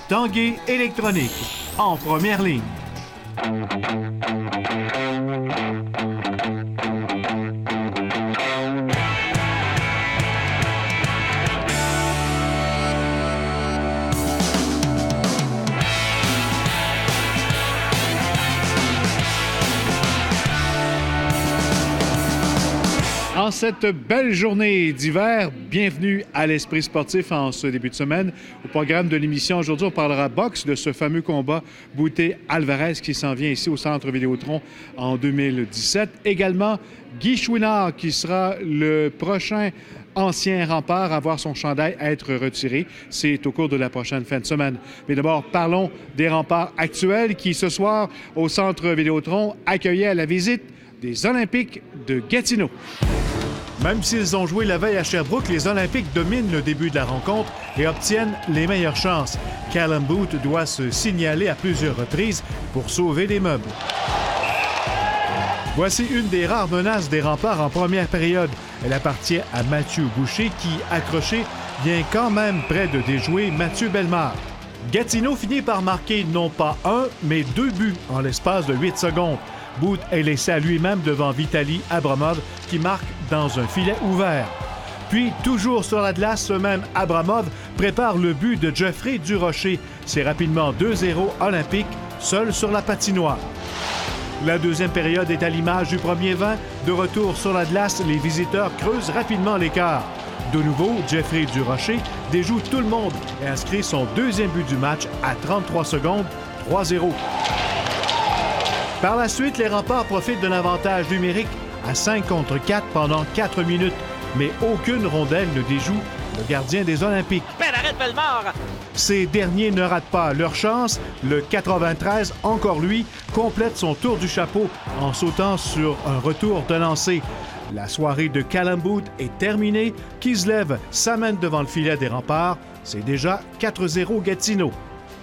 Tanguay Électronique, en première ligne. En cette belle journée d'hiver, bienvenue à l'Esprit sportif en ce début de semaine. Au programme de l'émission, aujourd'hui, on parlera boxe de ce fameux combat Boutet-Alvarez qui s'en vient ici au Centre Vidéotron en 2017. Également, Guy Chouinard qui sera le prochain ancien rempart à voir son chandail être retiré. C'est au cours de la prochaine fin de semaine. Mais d'abord, parlons des remparts actuels qui, ce soir, au Centre Vidéotron, accueillaient la visite des Olympiques de Gatineau. Même s'ils ont joué la veille à Sherbrooke, les Olympiques dominent le début de la rencontre et obtiennent les meilleures chances. Callum Booth doit se signaler à plusieurs reprises pour sauver des meubles. Voici une des rares menaces des remparts en première période. Elle appartient à Mathieu Boucher qui, accroché, vient quand même près de déjouer Mathieu Bellemare. Gatineau finit par marquer non pas un, mais 2 buts en l'espace de 8 secondes. Booth est laissé à lui-même devant Vitaly Abramov qui marque dans un filet ouvert. Puis, toujours sur la glace, ce même Abramov prépare le but de Geoffrey Durocher. C'est rapidement 2-0 Olympique, seul sur la patinoire. La deuxième période est à l'image du premier 20. De retour sur la glace, les visiteurs creusent rapidement l'écart. De nouveau, Geoffrey Durocher déjoue tout le monde et inscrit son deuxième but du match à 33 secondes, 3-0. Par la suite, les remparts profitent d'un avantage numérique à 5 contre 4 pendant 4 minutes, mais aucune rondelle ne déjoue le gardien des Olympiques. Arrête Bellemare! Ces derniers ne ratent pas leur chance. Le 93, encore lui, complète son tour du chapeau en sautant sur un retour de lancer. La soirée de Callum Booth est terminée. Kislev s'amène devant le filet des remparts. C'est déjà 4-0 Gatineau.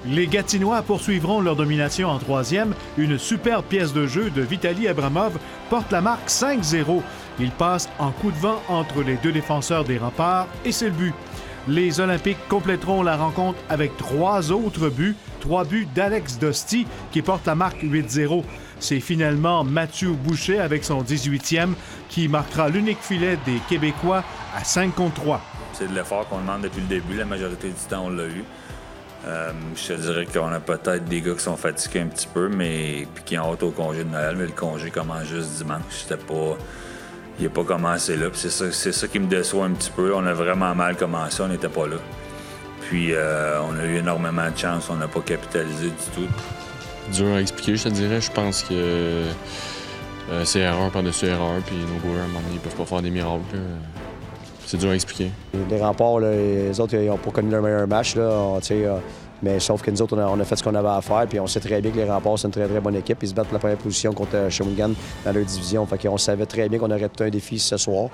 Les Gatinois poursuivront leur domination en troisième. Une superbe pièce de jeu de Vitaly Abramov porte la marque 5-0. Il passe en coup de vent entre les deux défenseurs des remparts et c'est le but. Les Olympiques compléteront la rencontre avec 3 autres buts. 3 buts d'Alex Dosti qui porte la marque 8-0. C'est finalement Mathieu Boucher avec son 18e qui marquera l'unique filet des Québécois à 5 contre 3. C'est de l'effort qu'on demande depuis le début. La majorité du temps, on l'a eu. Je te dirais qu'on a peut-être des gars qui sont fatigués un petit peu, mais puis qui ont hâte au congé de Noël, mais le congé commence juste dimanche. Il n'a pas commencé là. C'est ça qui me déçoit un petit peu. On a vraiment mal commencé, on n'était pas là. Puis on a eu énormément de chance, on n'a pas capitalisé du tout. Dur à expliquer, je te dirais. Je pense que c'est erreur par-dessus erreur, puis nos joueurs, à un moment donné, ils peuvent pas faire des miracles. C'est dur à expliquer. Les remparts, là, les autres, ils n'ont pas connu leur meilleur match. Là, mais sauf que nous autres, on a fait ce qu'on avait à faire. Puis on sait très bien que les remparts, c'est une très, très bonne équipe. Ils se battent pour la première position contre Shawinigan dans leur division. Fait qu'on savait très bien qu'on aurait tout un défi ce soir.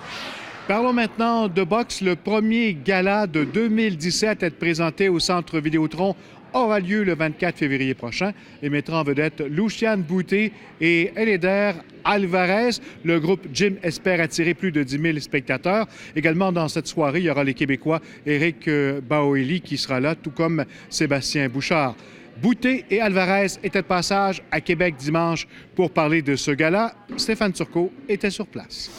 Parlons maintenant de boxe. Le premier gala de 2017 à être présenté au Centre Vidéotron aura lieu le 24 février prochain et mettra en vedette Lucian Boutet et Eléder Alvarez. Le groupe Jim espère attirer plus de 10 000 spectateurs. Également, dans cette soirée, il y aura les Québécois Éric Baoeli qui sera là, tout comme Sébastien Bouchard. Boutet et Alvarez étaient de passage à Québec dimanche pour parler de ce gala. Stéphane Turcot était sur place.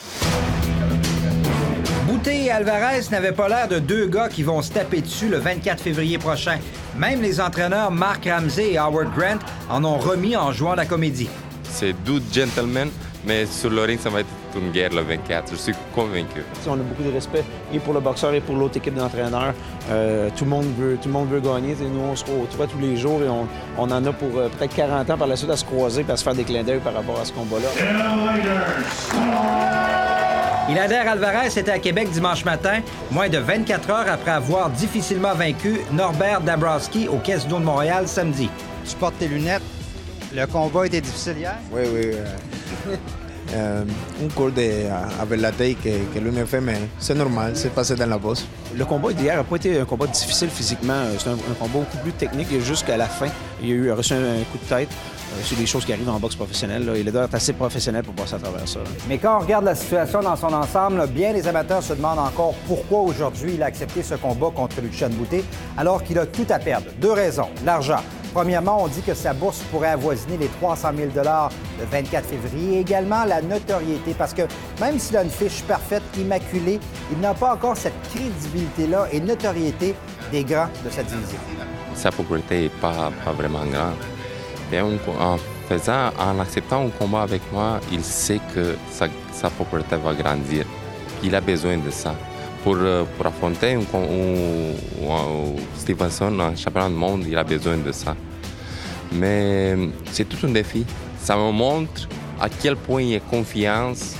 Boutet et Alvarez n'avaient pas l'air de 2 gars qui vont se taper dessus le 24 février prochain. Même les entraîneurs Mark Ramsey et Howard Grant en ont remis en jouant la comédie. C'est 12 gentlemen, mais sur le ring, ça va être une guerre le 24. Je suis convaincu. On a beaucoup de respect et pour le boxeur et pour l'autre équipe d'entraîneurs. Tout le monde veut gagner. Nous, on se retrouve tous les jours et on en a pour peut-être 40 ans par la suite à se croiser et à se faire des clins d'œil par rapport à ce combat-là. Eléder Alvarez était à Québec dimanche matin, moins de 24 heures après avoir difficilement vaincu Norbert Dabrowski au Casino de Montréal samedi. Tu portes tes lunettes. Le combat était difficile hier? Oui. Un cours avec la taille que lui me fait, mais c'est normal, c'est passé dans la bosse. Le combat d'hier n'a pas été un combat difficile physiquement. C'est un combat beaucoup plus technique. Jusqu'à la fin, il a reçu un coup de tête. C'est des choses qui arrivent en boxe professionnelle. Là. Il doit être assez professionnel pour passer à travers ça. Mais quand on regarde la situation dans son ensemble, là, bien les amateurs se demandent encore pourquoi aujourd'hui il a accepté ce combat contre Lucien Boutet alors qu'il a tout à perdre. 2 raisons. L'argent. Premièrement, on dit que sa bourse pourrait avoisiner les 300 000 le 24 février. Et également, la notoriété, parce que même s'il a une fiche parfaite, immaculée, il n'a pas encore cette crédibilité-là et notoriété des grands de cette division. Sa popularité n'est pas vraiment grande. Mais en acceptant un combat avec moi, il sait que sa popularité va grandir. Il a besoin de ça. Pour affronter Stevenson, un champion du monde, il a besoin de ça. Mais c'est tout un défi. Ça me montre à quel point il a confiance,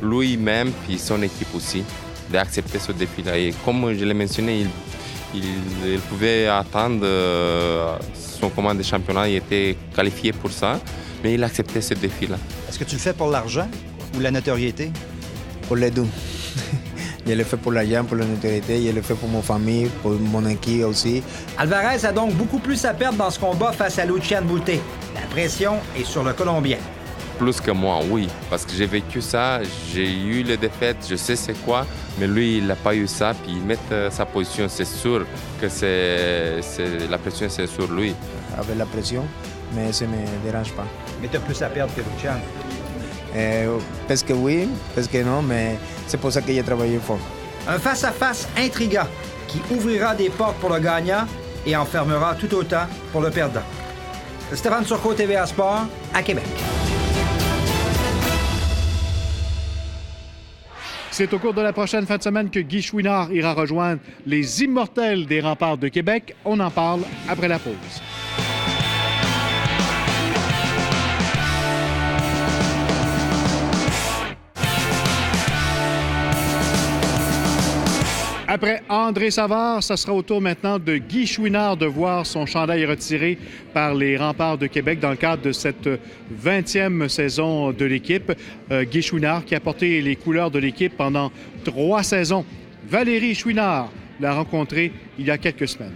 lui-même et son équipe aussi, d'accepter ce défi-là. Et comme je l'ai mentionné, il pouvait attendre son combat de championnat, il était qualifié pour ça, mais il a accepté ce défi-là. Est-ce que tu le fais pour l'argent ou la notoriété? Pour les deux. Je le fais pour l'argent, pour la notoriété, je le fais pour ma famille, pour mon équipe aussi. Alvarez a donc beaucoup plus à perdre dans ce combat face à Lucien Boutet. La pression est sur le Colombien. Plus que moi, oui, parce que j'ai vécu ça, j'ai eu les défaites, je sais c'est quoi, mais lui, il n'a pas eu ça, puis il met sa position, c'est sûr que la pression, c'est sur lui. Avec la pression, mais ça ne me dérange pas. Mais tu as plus à perdre que Lucien. Parce que oui, parce que non, mais c'est pour ça que j'ai travaillé fort. Un face-à-face intriguant qui ouvrira des portes pour le gagnant et en fermera tout autant pour le perdant. Stéphane Turcot, TVA Sport, à Québec. C'est au cours de la prochaine fin de semaine que Guy Chouinard ira rejoindre les Immortels des Remparts de Québec. On en parle après la pause. Après André Savard, ça sera au tour maintenant de Guy Chouinard de voir son chandail retiré par les Remparts de Québec dans le cadre de cette 20e saison de l'équipe. Guy Chouinard qui a porté les couleurs de l'équipe pendant 3 saisons. Valérie Chouinard l'a rencontré il y a quelques semaines.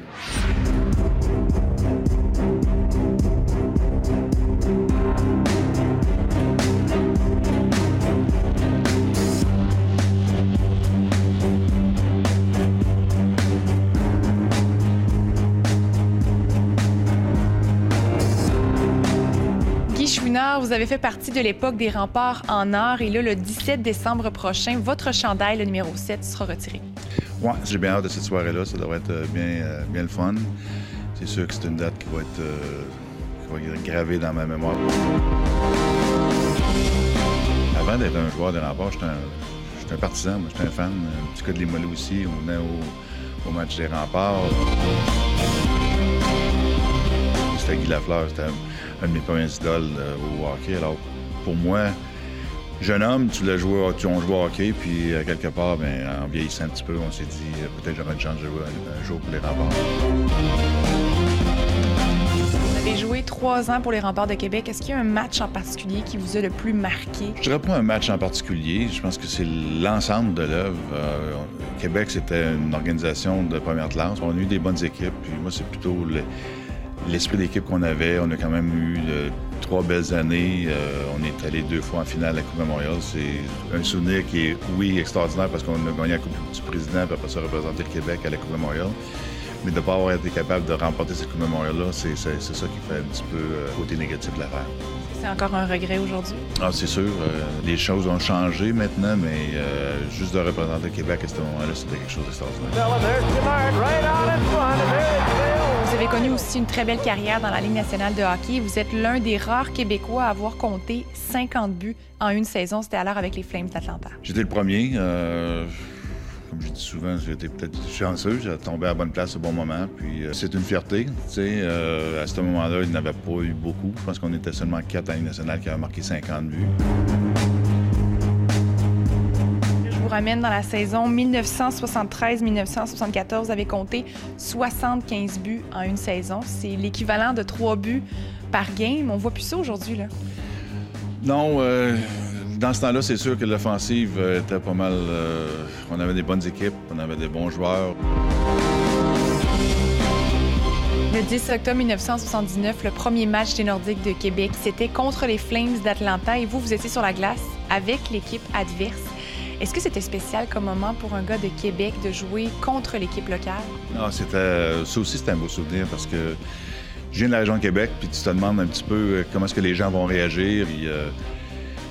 Vous avez fait partie de l'époque des Remparts en or et là, le 17 décembre prochain, votre chandail, le numéro 7, sera retiré. Oui, j'ai bien hâte de cette soirée-là. Ça devrait être bien le fun. C'est sûr que c'est une date qui va être gravée dans ma mémoire. Avant d'être un joueur des Remparts, j'étais un partisan, moi, j'étais un fan. Un petit cas de Limoilou aussi, on venait au match des Remparts. C'était Guy Lafleur, c'était un de mes premiers idoles au hockey. Alors, pour moi, jeune homme, on joué au hockey, puis quelque part, en vieillissant un petit peu, on s'est dit peut-être j'aurais une chance de jouer un jour pour les Remparts. Vous avez joué 3 ans pour les Remparts de Québec. Est-ce qu'il y a un match en particulier qui vous a le plus marqué? Je dirais pas un match en particulier. Je pense que c'est l'ensemble de l'œuvre. Québec, c'était une organisation de première classe. On a eu des bonnes équipes, puis moi, c'est plutôt l'esprit d'équipe qu'on avait. On a quand même eu 3 belles années. On est allé 2 fois en finale à la Coupe Memorial. C'est un souvenir qui est, oui, extraordinaire parce qu'on a gagné la Coupe du Président puis après ça, représenter le Québec à la Coupe Memorial. Mais de ne pas avoir été capable de remporter cette Coupe Memorial-là, c'est ça qui fait un petit peu le côté négatif de l'affaire. C'est encore un regret aujourd'hui? Ah, c'est sûr. Les choses ont changé maintenant, mais juste de représenter le Québec à ce moment-là, c'était quelque chose d'extraordinaire. Vous avez connu aussi une très belle carrière dans la Ligue nationale de hockey. Vous êtes l'un des rares Québécois à avoir compté 50 buts en une saison. C'était alors avec les Flames d'Atlanta. J'étais le premier. Comme je dis souvent, j'ai été peut-être chanceux. J'ai tombé à la bonne place au bon moment. Puis c'est une fierté. Tu sais, à ce moment-là, il n'avait pas eu beaucoup. Je pense qu'on était seulement 4 en Ligue nationale qui avaient marqué 50 buts. Je vous ramène dans la saison 1973-1974. Vous avez compté 75 buts en une saison. C'est l'équivalent de 3 buts par game. On voit plus ça aujourd'hui, là. Non, Dans ce temps-là, c'est sûr que l'offensive était pas mal... on avait des bonnes équipes, on avait des bons joueurs. Le 10 octobre 1979, le premier match des Nordiques de Québec, c'était contre les Flames d'Atlanta et vous étiez sur la glace avec l'équipe adverse. Est-ce que c'était spécial comme moment pour un gars de Québec de jouer contre l'équipe locale? Non, ça aussi, c'était un beau souvenir parce que je viens de la région de Québec, puis tu te demandes un petit peu comment est-ce que les gens vont réagir. Puis,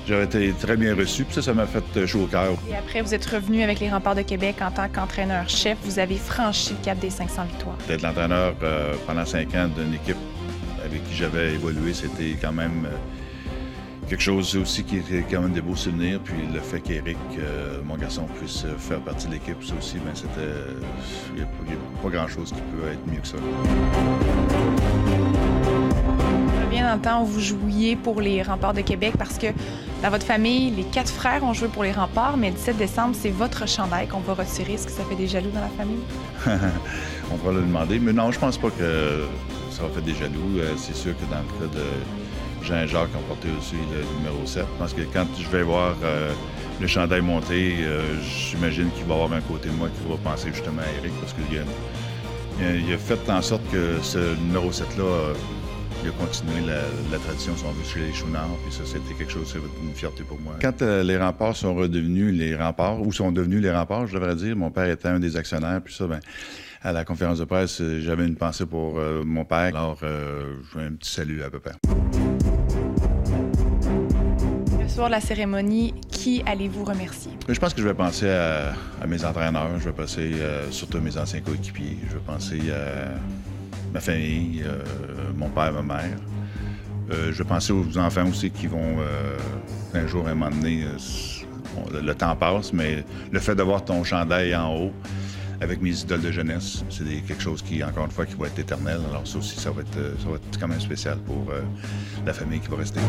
j'avais été très bien reçu, puis ça m'a fait chaud au cœur. Et après, vous êtes revenu avec les Remparts de Québec en tant qu'entraîneur-chef. Vous avez franchi le cap des 500 victoires. D'être l'entraîneur pendant 5 ans d'une équipe avec qui j'avais évolué, c'était quand même quelque chose aussi qui était quand même des beaux souvenirs. Puis le fait qu'Éric, mon garçon, puisse faire partie de l'équipe, ça aussi, bien, il n'y a pas grand-chose qui peut être mieux que ça. Bien dans le temps où vous jouiez pour les Remparts de Québec parce que dans votre famille, les 4 frères ont joué pour les Remparts, mais le 17 décembre, c'est votre chandail qu'on va retirer. Est-ce que ça fait des jaloux dans la famille? On va le demander, mais non, je pense pas que ça va faire des jaloux. C'est sûr que dans le cas de Jean-Jacques, qui a porté aussi le numéro 7, je pense que quand je vais voir le chandail monter, j'imagine qu'il va y avoir un côté de moi qui va penser justement à Éric, parce qu'il a fait en sorte que ce numéro 7-là... Il a continué la tradition, si on veut, chez les Chouinards, puis ça, c'était quelque chose, c'est une fierté pour moi. Quand les Remparts sont redevenus les Remparts, ou sont devenus les Remparts, je devrais dire, mon père était un des actionnaires, puis ça, bien, à la conférence de presse, j'avais une pensée pour mon père, alors je fais un petit salut à peu près. Le soir de la cérémonie, qui allez-vous remercier? Je pense que je vais penser à mes entraîneurs, je vais penser surtout à mes anciens coéquipiers, je vais penser à ma famille, mon père, ma mère. Je vais penser aux enfants aussi qui vont, un jour, à un moment donné, le temps passe, mais le fait d'avoir ton chandail en haut avec mes idoles de jeunesse, c'est quelque chose qui, encore une fois, qui va être éternel. Alors ça aussi, ça va être quand même spécial pour la famille qui va rester.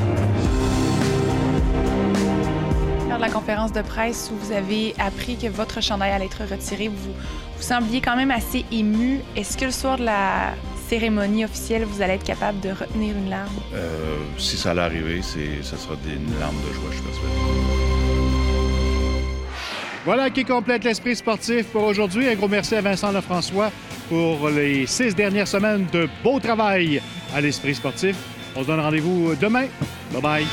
Lors de la conférence de presse où vous avez appris que votre chandail allait être retiré, vous sembliez quand même assez ému. Est-ce que le soir de la cérémonie officielle, vous allez être capable de retenir une larme? Si ça allait arriver, ce sera une larme de joie, je suis persuadé. Voilà qui complète l'Esprit sportif pour aujourd'hui. Un gros merci à Vincent Lefrançois pour les 6 dernières semaines de beau travail à l'Esprit sportif. On se donne rendez-vous demain. Bye-bye.